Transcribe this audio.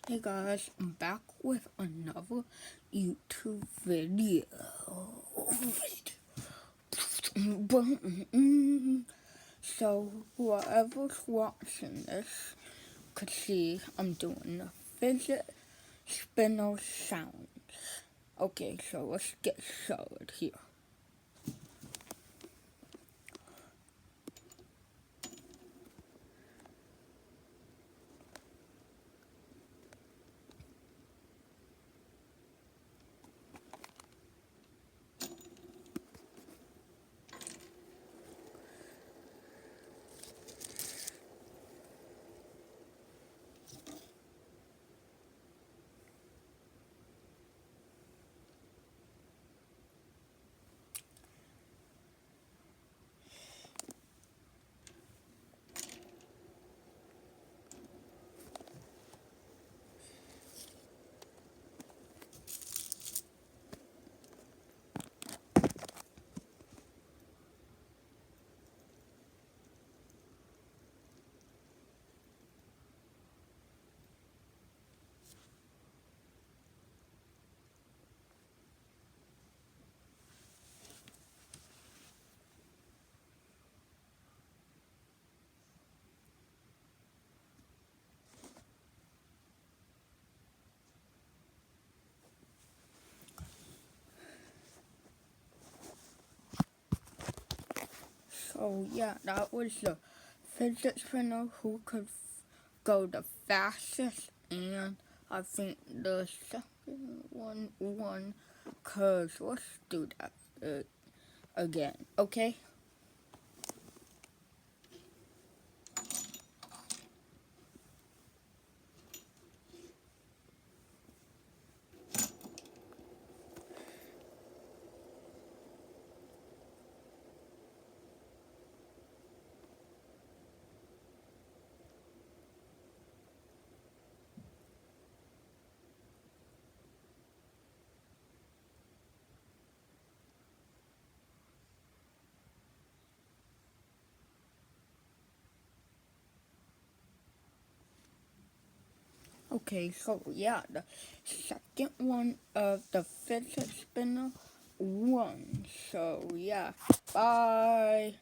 Hey guys, I'm back with another YouTube video. So whoever's watching this could see I'm doing the fidget spinner sounds. Okay, so let's get started here. So yeah, that was the fidget spinner who could go the fastest, and I think the second one won. Cause let's do that again, okay? Okay, so yeah, the second one of the fidget spinner won. So yeah, bye.